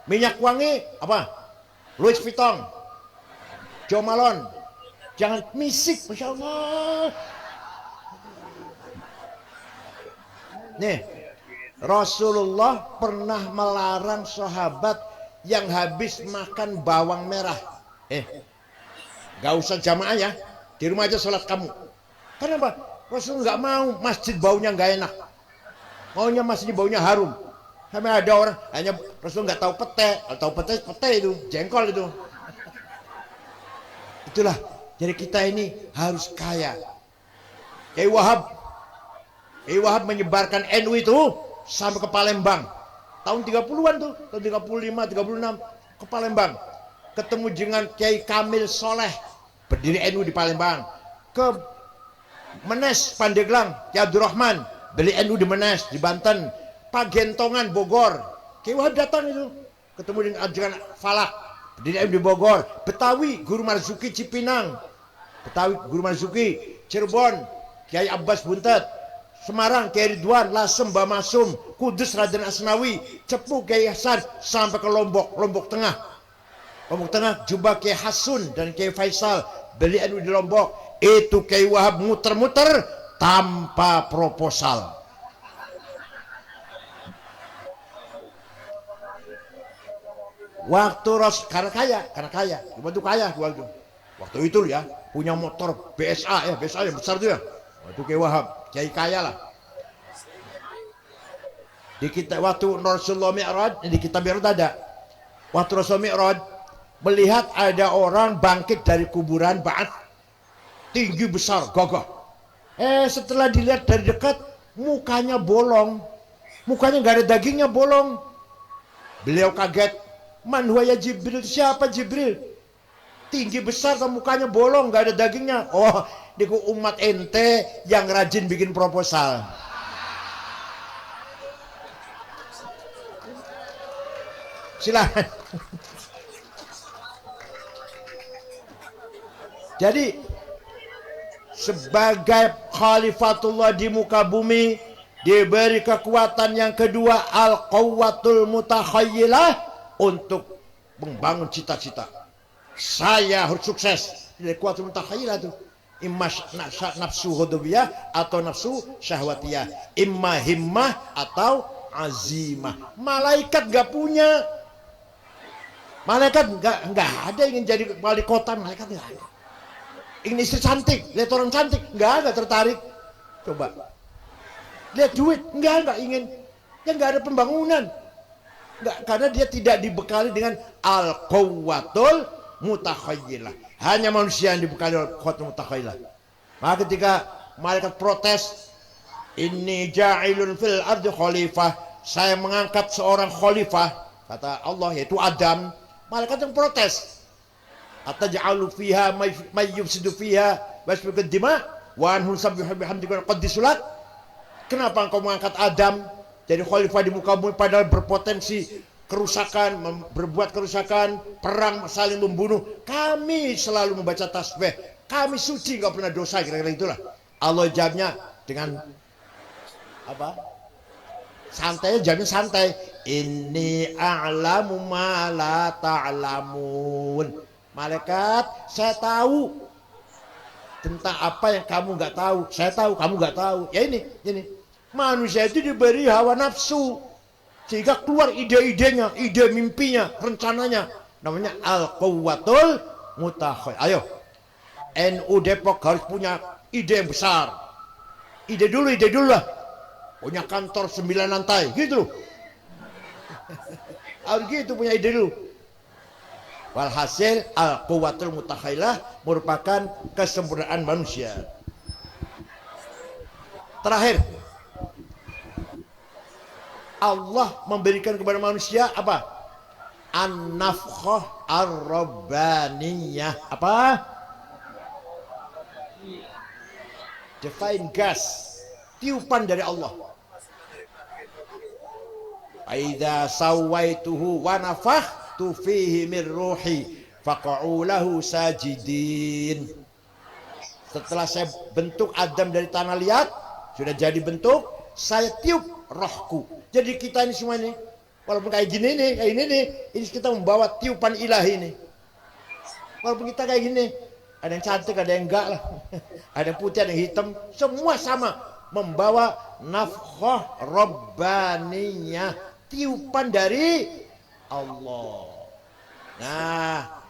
minyak wangi apa? Louis Vuitton, Jo Malone. Jangan misik, Masya Allah. Nih, Rasulullah pernah melarang sahabat yang habis makan bawang merah. Gak usah jamaah ya, di rumah aja sholat kamu. Kenapa? Rasul nggak mau masjid baunya nggak enak. Maunya masjid baunya harum. Sampai ada orang hanya Rasul nggak tahu pete, atau pete itu jengkol itu. Itulah. Jadi kita ini harus kaya. Kiai Wahab menyebarkan NU itu sampai ke Palembang. Tahun 30-an tuh, tahun 35, 36 ke Palembang. Ketemu dengan Kiai Kamil Soleh, berdiri NU di Palembang. Ke Menes, Pandeglang, Kiai Abdurrahman, beli NU di Menes, di Banten. Pak Gentongan, Bogor. Kiai Wahab datang itu. Ketemu dengan Falak, berdiri NU di Bogor. Betawi, Guru Marzuki Cipinang. Betawi, Guru Marzuki Cirebon, Kiai Abbas Buntet. Semarang, Kiai Ridwan, Lasem, Bamasum, Kudus, Raden Asnawi, Cepu, Kiai Hasan, sampai ke Lombok Tengah. Lombok Tengah, jumpa Kiai Hasun dan Kiai Faisal, beli NU di Lombok. Itu Kiai Wahab muter-muter tanpa proposal. Waktu karena kaya, dibantu kaya waktu itu ya, punya motor BSA yang besar tuh ya. Waktu Kiai Wahab, Kiai kaya lah. Di kita waktu Rasulullah Mi'raj, di kitab Mi'raj ada. Waktu Rasulullah Mi'raj melihat ada orang bangkit dari kuburan Ba'ats, tinggi besar, gagah. Setelah dilihat dari dekat, mukanya bolong. Mukanya nggak ada dagingnya, bolong. Beliau kaget. Man huwa ya Jibril, siapa Jibril? Tinggi besar, mukanya bolong, nggak ada dagingnya. Oh, diku umat ente yang rajin bikin proposal. Silakan. Jadi sebagai khalifatullah di muka bumi diberi kekuatan yang kedua, al-quwwatul mutakhayyilah, untuk membangun cita-cita. Saya harus sukses. Dari quwwatul mutakhayyilah itu imma nafsu hudubiyah atau nafsu syahwatiyah, imma himmah atau azimah. Malaikat gak punya. Malaikat nggak ada ingin jadi wali kota, malaikat nggak ada. Ingin istri cantik, lihat orang cantik, nggak tertarik. Coba lihat duit, nggak ingin. Yang nggak ada pembangunan, nggak, karena dia tidak dibekali dengan al-quwwatul mutakhayyilah. Hanya manusia yang dibekali al-quwwatul mutakhayyilah. Maka ketika malaikat protes, inni ja'ilun fil ardi khalifah, saya mengangkat seorang khalifah, kata Allah, yaitu Adam. Malaikat yang protes, ataj'alu fiha may yufsidu fiha wa yasfiku dima wa anhum sabbihu bihamdika qaddisulat. Kenapa engkau mengangkat Adam jadi khalifah di muka bumi, padahal berpotensi kerusakan, berbuat kerusakan, perang, saling membunuh. Kami selalu membaca tasbih, kami suci, enggak pernah dosa, kira-kira itulah. Allah jawabnya dengan apa? Santai, jawabnya santai. Inni a'lamu ma la ta'lamun. Malaikat, saya tahu tentang apa yang kamu nggak tahu. Saya tahu, kamu nggak tahu. Ya ini. Manusia itu diberi hawa nafsu, sehingga keluar ide-idenya, ide mimpinya, rencananya. Namanya al-quwwatul mutakhayyilah. Ayo, NU Depok harus punya ide yang besar. Ide dulu lah. Punya kantor 9 lantai, gitu loh. Harus gitu, punya ide dulu. Walhasil al-quwwatul mutakhayyilah merupakan kesempurnaan manusia. Terakhir, Allah memberikan kepada manusia apa? An-nafkhah ar-rabbaniyah. Apa? divine gas, tiupan dari Allah. Aidza sawaituhu wa nafakhtu fihi min ruhi faqa'u lahu sajidin. Setelah saya bentuk Adam dari tanah liat, sudah jadi bentuk, saya tiup rohku. Jadi kita ini semua ini, walaupun kayak gini nih, kayak ini kita membawa tiupan ilahi nih. Walaupun kita kayak gini, ada yang cantik, ada yang enggak lah. Ada yang putih, ada yang hitam, semua sama. Membawa nafkhah rabbaniyah, tiupan dari Allah. Nah,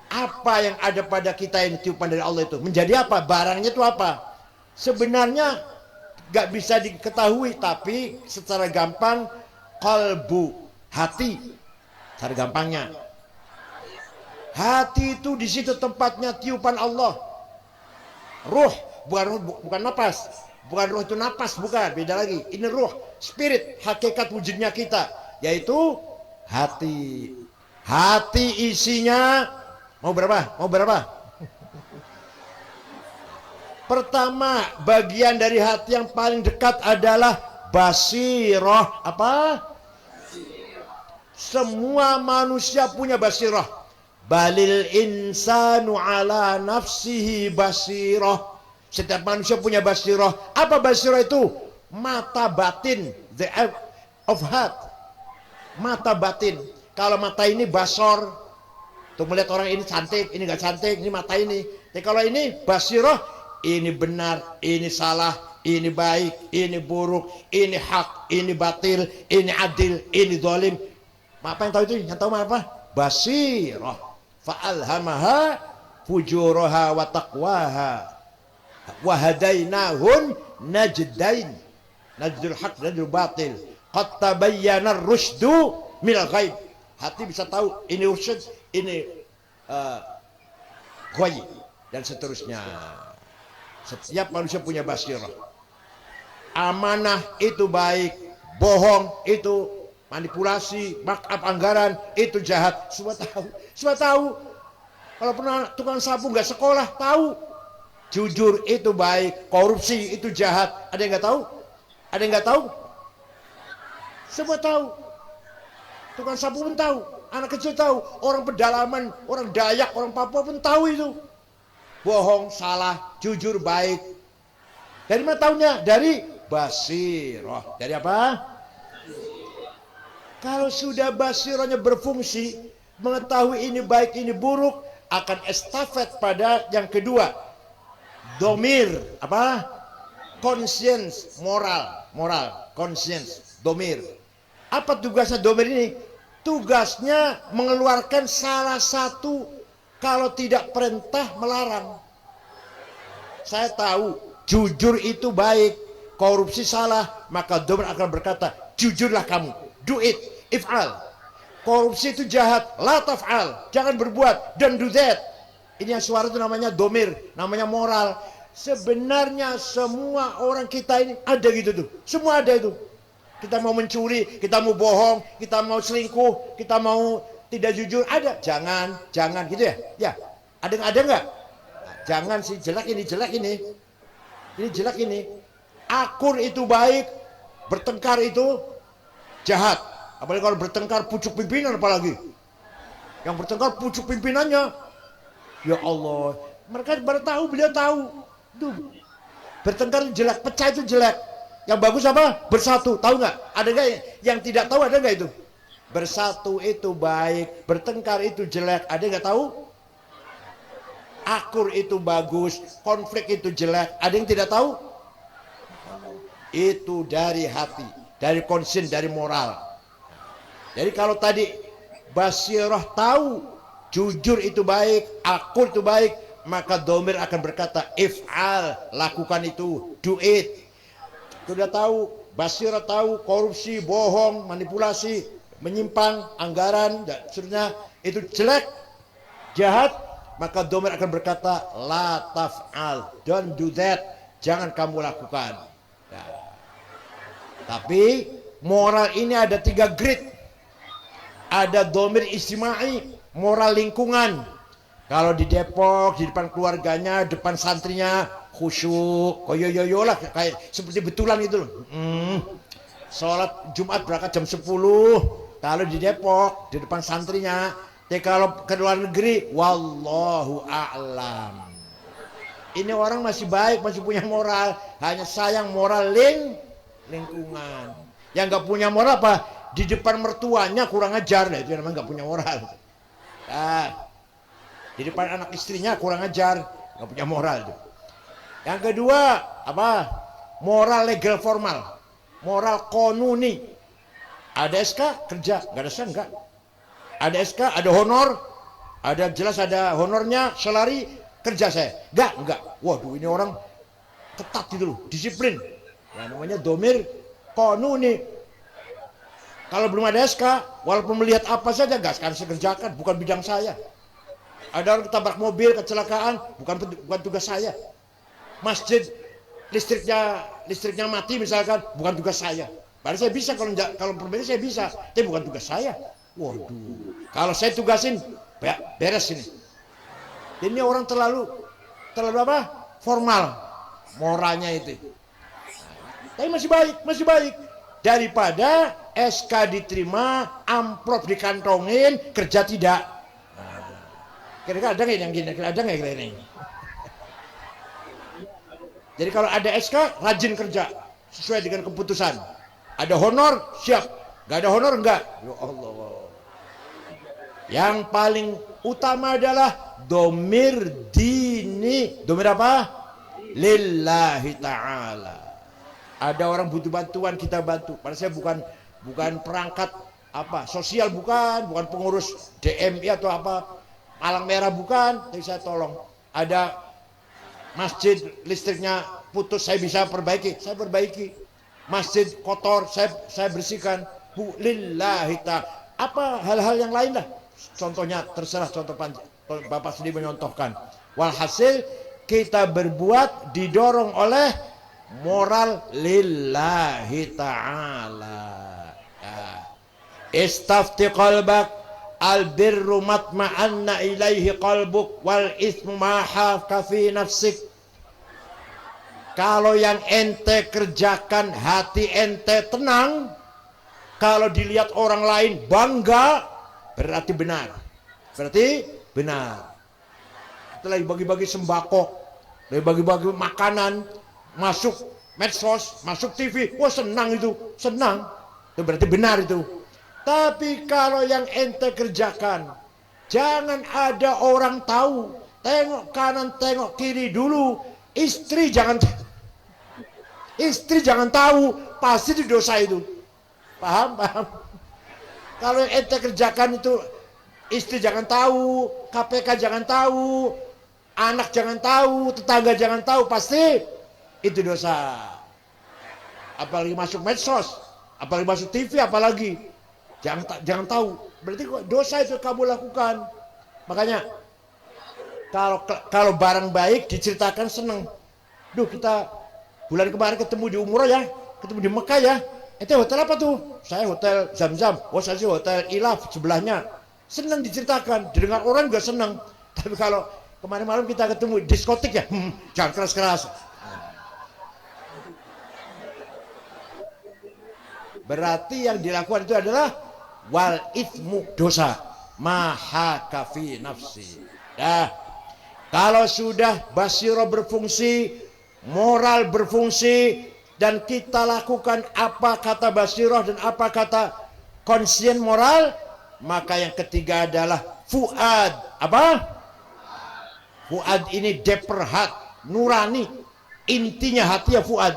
apa yang ada pada kita ini tiupan dari Allah itu? Menjadi apa? Barangnya itu apa? Sebenarnya gak bisa diketahui, tapi secara gampang qalbu, hati. Secara gampangnya. Hati itu di situ tempatnya tiupan Allah. Ruh, bukan napas. Bukan ruh itu napas, bukan, beda lagi. Ini ruh, spirit, hakikat wujudnya kita, yaitu hati. Hati isinya mau berapa? Mau berapa? Pertama, bagian dari hati yang paling dekat adalah basirah. Apa? Semua manusia punya basirah. Balil insanu ala nafsihi basirah. Setiap manusia punya basirah. Apa basirah itu? Mata batin, the eye of heart. Mata batin. Kalau mata ini basor, untuk melihat orang ini cantik, ini gak cantik, ini mata ini. Tapi kalau ini basirah, ini benar, ini salah, ini baik, ini buruk, ini hak, ini batil, ini adil, ini zalim. Apa yang tahu itu? Yang tahu apa? Basirah. Fa'alhamaha fujuraha wa taqwaha wa hadainahun najdain, najdul haq, najdul batil, qad tabayyana ar-rusydu minal ghaib. Hati bisa tahu ini rusyd, ini ghaib, dan seterusnya. Setiap manusia punya basirah. Amanah itu baik, bohong itu manipulasi, markup anggaran itu jahat. Semua tahu, semua tahu. Kalau pernah tukang sapu nggak sekolah tahu. Jujur itu baik, korupsi itu jahat. Ada yang nggak tahu? Ada yang nggak tahu? Semua tahu. Tukang sapu pun tahu, anak kecil tahu, orang pedalaman, orang Dayak, orang Papua pun tahu itu. Bohong, salah, jujur, baik. Dari mana tahunya? Dari basirah. Dari apa? Kalau sudah basirahnya berfungsi, mengetahui ini baik, ini buruk, akan estafet pada yang kedua. Domir, apa? Conscience, moral, conscience, domir. Apa tugasnya domir ini? Tugasnya mengeluarkan salah satu, kalau tidak perintah melarang. Saya tahu, jujur itu baik, korupsi salah, maka domir akan berkata, jujurlah kamu, do it, if'al. Korupsi itu jahat, la taf'al, jangan berbuat, don't do that. Ini yang suara itu namanya domir, namanya moral. Sebenarnya semua orang kita ini ada gitu tuh, semua ada itu. Kita mau mencuri, kita mau bohong, kita mau selingkuh, kita mau tidak jujur, ada. Jangan gitu ya. Ya, ada nggak? Nah, jangan sih, jelek ini, ini jelek ini. Akur itu baik, bertengkar itu jahat. Apalagi kalau bertengkar pucuk pimpinan, apalagi yang bertengkar pucuk pimpinannya. Ya Allah, mereka baru tahu, beliau tahu. Tuh, bertengkar itu jelek, pecah itu jelek. Yang bagus apa? Bersatu. Tahu nggak? Ada nggak yang tidak tahu? Ada nggak itu? Bersatu itu baik, bertengkar itu jelek. Ada nggak tahu? Akur itu bagus, konflik itu jelek. Ada yang tidak tahu? Itu dari hati, dari konsen, dari moral. Jadi kalau tadi basirah tahu, jujur itu baik, akur itu baik, maka domir akan berkata, if'al, lakukan itu, do it. Sudah tahu, basirah tahu, korupsi, bohong, manipulasi, menyimpang, anggaran, dan seterusnya, itu jelek, jahat, maka domir akan berkata, la taf'al, don't do that, jangan kamu lakukan. Nah, tapi moral ini ada 3 grade. Ada domir istimai, moral lingkungan. Kalau di Depok, di depan keluarganya, depan santrinya, khusyuk, koyo-yoyo lah, kayak seperti betulan itu loh. Sholat Jumat berangkat jam 10, kalau di Depok, di depan santrinya. Tapi kalau ke luar negeri, wallahu a'lam. Ini orang masih baik, masih punya moral, hanya sayang moral lingkungan. Yang nggak punya moral apa? Di depan mertuanya kurang ajar, itu namanya nggak punya moral. Di depan anak istrinya kurang ajar, nggak punya moral. Yang kedua apa? Moral legal formal, moral konuni. Ada SK kerja, nggak ada SK enggak. Ada SK, ada honor, ada jelas ada honornya, salary, kerja saya. Enggak. Waduh, ini orang ketat gitu loh, disiplin. Ya, namanya domir konuni. Kalau belum ada SK, walaupun melihat apa saja nggak akan saya kerjakan, bukan bidang saya. Ada orang ketabrak mobil, kecelakaan, bukan tugas saya. Masjid listriknya mati misalkan, bukan tugas saya. Padahal saya bisa, kalau perbedaannya saya bisa, tapi bukan tugas saya. Waduh, kalau saya tugasin, beres ini. Ini orang terlalu apa? Formal, moralnya itu. Tapi masih baik. Daripada SK diterima, amplop dikantongin, kerja tidak. Kira-kira ada nggak yang gini? Ada nggak kira ini? Jadi kalau ada SK, rajin kerja sesuai dengan keputusan. Ada honor, siap. Gak ada honor, enggak. Ya Allah. Yang paling utama adalah domir dini. Domir apa? Lillahi ta'ala. Ada orang butuh bantuan, kita bantu. Padahal saya bukan perangkat apa sosial, bukan pengurus DMI atau apa palang merah, bukan. Tapi saya tolong. Ada masjid listriknya putus, saya bisa perbaiki, saya perbaiki. Masjid kotor, saya bersihkan. Lillahi ta'ala. Apa hal-hal yang lain lah. Contohnya terserah, contoh Bapak sendiri menyontohkan. Walhasil kita berbuat didorong oleh moral lillahi ta'ala. Istafti qalbak albirru matma'anna ilaihi qalbuk wal ismu mahaka fi nafsik. Kalau yang ente kerjakan hati ente tenang, kalau dilihat orang lain bangga, berarti benar. Kita lagi bagi-bagi sembako, lagi bagi-bagi makanan, masuk medsos, masuk TV, wah senang itu berarti benar itu. Tapi kalau yang ente kerjakan, jangan ada orang tahu, tengok kanan, tengok kiri dulu, istri jangan tahu, pasti itu dosa itu. Paham? Kalau yang ente kerjakan itu, istri jangan tahu, KPK jangan tahu, anak jangan tahu, tetangga jangan tahu, pasti itu dosa. Apalagi masuk medsos, apalagi masuk TV, apalagi jangan tahu. Berarti dosa itu kamu lakukan. Makanya kalau barang baik diceritakan seneng. Duh, kita bulan kemarin ketemu di Umroh ya, ketemu di Mekah ya. Itu hotel apa tuh? Saya hotel Zam-Zam. Oh, saya sih hotel Ilaf sebelahnya. Senang diceritakan, didengar orang juga senang. Tapi kalau kemarin malam kita ketemu diskotik ya, jangan keras-keras. Berarti yang dilakukan itu adalah wal ithmu, dosa. Maha kafi nafsi. Kalau sudah basiro berfungsi, moral berfungsi, dan kita lakukan apa kata basiroh dan apa kata konsien moral, maka yang ketiga adalah fuad. Apa? Fuad ini deperhat, nurani, intinya hati ya fuad.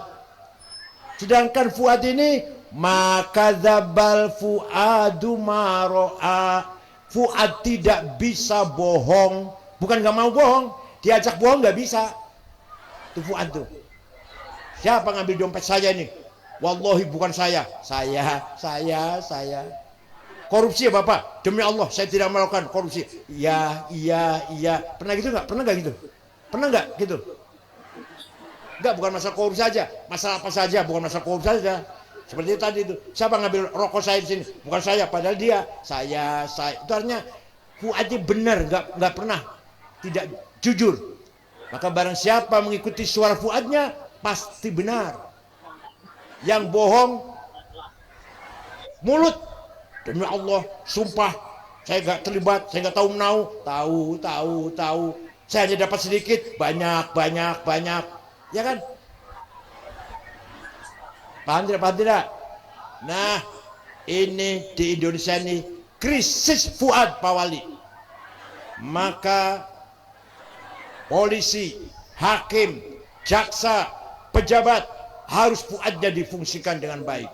Sedangkan fuad ini maka zabal fuadu maro'a. Fuad tidak bisa bohong, bukan nggak mau bohong, diajak bohong nggak bisa. Itu fuad tuh. Siapa ngambil dompet saya ini? Wallahi bukan saya. Korupsi ya Bapak? Demi Allah saya tidak melakukan korupsi. Iya. Pernah gitu nggak? Pernah nggak gitu? Pernah nggak gitu? Nggak, bukan masalah korupsi saja. Masalah apa saja, bukan masalah korupsi saja. Seperti itu tadi itu. Siapa ngambil rokok saya di sini? Bukan saya, padahal dia. Saya. Itu artinya fuadnya benar, nggak pernah tidak jujur. Maka barang siapa mengikuti suara fuadnya pasti benar. Yang bohong mulut, demi Allah sumpah saya gak terlibat, saya gak tahu menau. Tahu. Saya hanya dapat sedikit, banyak. Ya kan? Paham tidak? Nah, ini di Indonesia ini krisis fuad Pak Wali. Maka polisi, hakim, jaksa, pejabat harus fuadnya difungsikan dengan baik.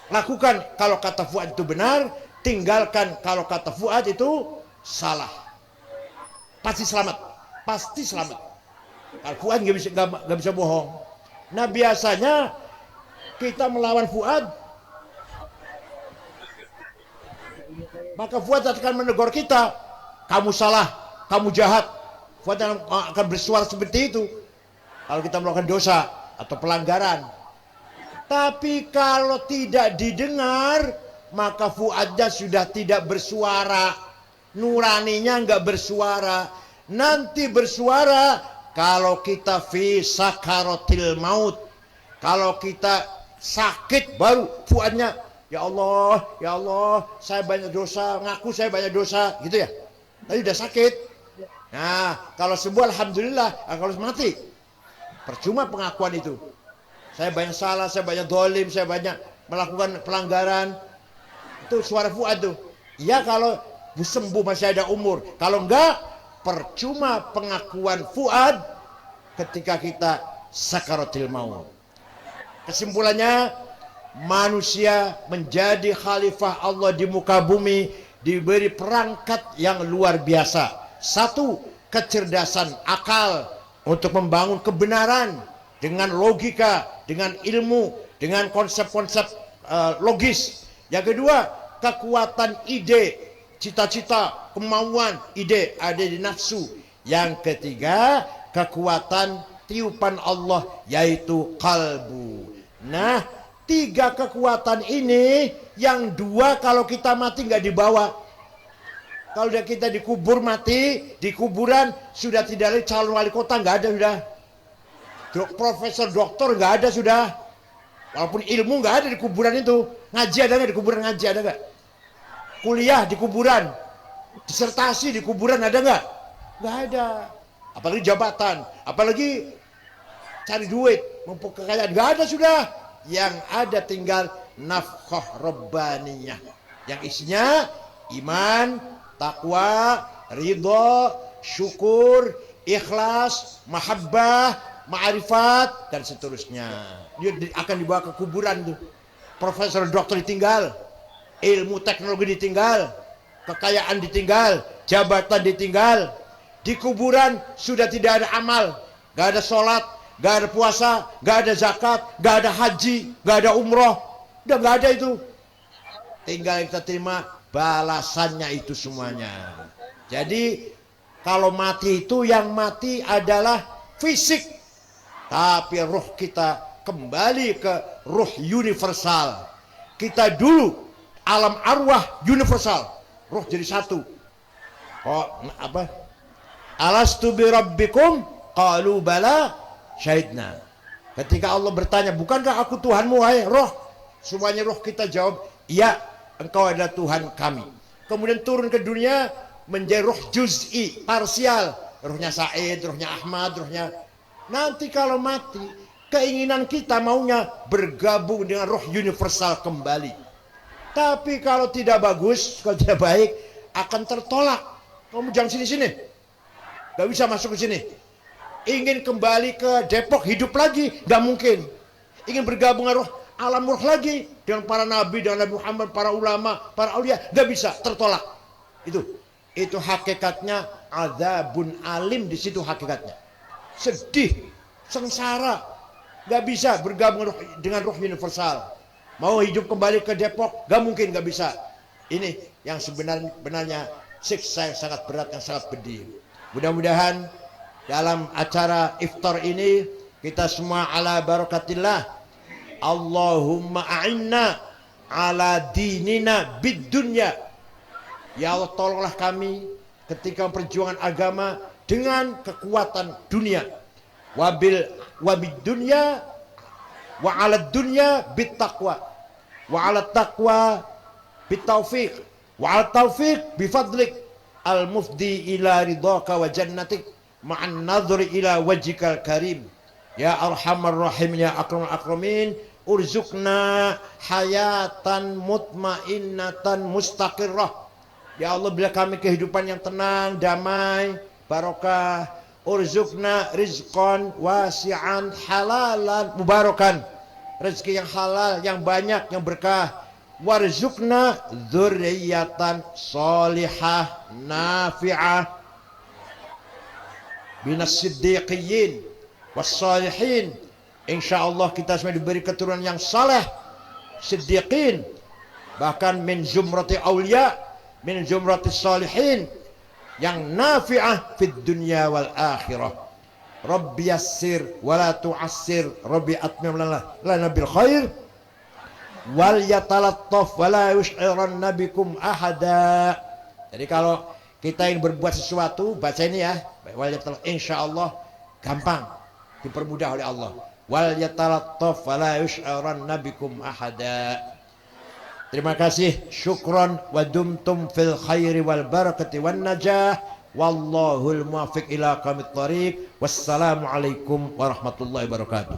Lakukan kalau kata fuad itu benar, tinggalkan kalau kata fuad itu salah. Pasti selamat. Kalau fuad nggak bisa bohong. Nah biasanya kita melawan fuad, maka fuad akan menegur kita, kamu salah, kamu jahat. Fuad akan bersuara seperti itu kalau kita melakukan dosa atau pelanggaran. Tapi kalau tidak didengar, maka fuadnya sudah tidak bersuara, nuraninya nggak bersuara. Nanti bersuara kalau kita fi sakaratil maut, kalau kita sakit baru fuadnya, ya Allah, saya banyak dosa, ngaku saya banyak dosa, gitu ya. Tadi udah sakit. Nah, kalau sembuh alhamdulillah, kalau mati percuma pengakuan itu. Saya banyak salah, saya banyak dolim, saya banyak melakukan pelanggaran. Itu suara fuad tuh. Ya kalau sembuh masih ada umur. Kalau enggak, percuma pengakuan fuad ketika kita sakaratil maut. Kesimpulannya, manusia menjadi khalifah Allah di muka bumi diberi perangkat yang luar biasa. Satu, kecerdasan akal untuk membangun kebenaran dengan logika, dengan ilmu, dengan konsep-konsep logis. Yang kedua, kekuatan ide, cita-cita, kemauan, ide ada di nafsu. Yang ketiga, kekuatan tiupan Allah, yaitu kalbu. Nah, tiga kekuatan ini, yang dua kalau kita mati nggak dibawa. Kalau kita dikubur mati, di kuburan sudah tidak ada calon wali kota, nggak ada sudah. Profesor doktor nggak ada sudah. Walaupun ilmu nggak ada di kuburan itu. Ngaji ada nggak di kuburan? Ngaji ada nggak? Kuliah di kuburan, disertasi di kuburan ada nggak? Nggak ada. Apalagi jabatan, apalagi cari duit, mumpuk kekayaan, nggak ada sudah. Yang ada tinggal nafkah rabbaniyah, yang isinya iman, takwa, ridho, syukur, ikhlas, mahabbah, ma'rifat, dan seterusnya. Dia akan dibawa ke kuburan tuh. Profesor doktor ditinggal, ilmu teknologi ditinggal, kekayaan ditinggal, jabatan ditinggal. Di kuburan sudah tidak ada amal, gak ada sholat, gak ada puasa, gak ada zakat, gak ada haji, gak ada umroh, udah gak ada itu. Tinggal kita terima balasannya itu semuanya. Jadi kalau mati itu yang mati adalah fisik, tapi ruh kita kembali ke ruh universal. Kita dulu alam arwah universal, ruh jadi satu. Oh, apa? Alastu bi rabbikum qalu bala syahidna. Ketika Allah bertanya, bukankah aku Tuhanmu wahai roh? Semuanya roh kita jawab, iya, engkau adalah Tuhan kami. Kemudian turun ke dunia menjadi roh juz'i, parsial. Rohnya Said, rohnya Ahmad, rohnya. Nanti kalau mati, keinginan kita maunya bergabung dengan roh universal kembali. Tapi kalau tidak bagus, kalau tidak baik, akan tertolak. Kamu jangan sini-sini, gak bisa masuk ke sini. Ingin kembali ke Depok hidup lagi, gak mungkin. Ingin bergabung dengan roh alam ruh lagi dengan para nabi, dengan Nabi Muhammad, para ulama, para aulia, gak bisa, tertolak. Itu hakikatnya azabun alim. Di situ hakikatnya sedih, sengsara, gak bisa bergabung dengan roh universal. Mau hidup kembali ke Depok, gak mungkin, gak bisa. Ini yang sebenarnya siksa yang sangat berat, yang sangat pedih. Mudah-mudahan dalam acara iftar ini kita semua ala barakatillah. Allahumma a'inna ala dinina bid dunya. Ya Allah, tolonglah kami ketika perjuangan agama dengan kekuatan dunia. Wabid dunya wa 'alad dunya bit taqwa wa 'alat taqwa bit taufiq wa 'alat taufiq bi fadlik al mufdi ila ridhaka wa jannatik ma'an nadhri ila wajhikal karim ya arhamar rahim ya akramul akramin urzukna hayatan mutmainnatan mustaqirrah. Ya Allah, bila kami kehidupan yang tenang, damai, barokah. Urzukna rizqan wasi'an halalan mubarakan. Rezeki yang halal, yang banyak, yang berkah. Warzukna dzurriyyatan sholihah nafi'ah binas siddiqiyyin was salihin. Insyaallah kita semua diberi keturunan yang saleh, siddiqin, bahkan min zumrati auliya, min zumrati salihin, yang nafi'ah fid dunya wal akhirah. Rabbi yassir wa la tu'assir, Rabbi atmim lana bil khair wal yatalattaf wa la yush'iranna bikum ahada. Jadi kalau kita ingin berbuat sesuatu, baca ini ya, wal yatalattaf, insyaallah gampang, dipermudah oleh Allah. Wal yatalattaf wa la yush'iranna bikum ahada. Terima kasih, syukron wa dumtum fil khairi wal barakati wan najah wallahul muwaffiq ila aqwamit thariq. Wassalamu alaikum warahmatullahi wabarakatuh.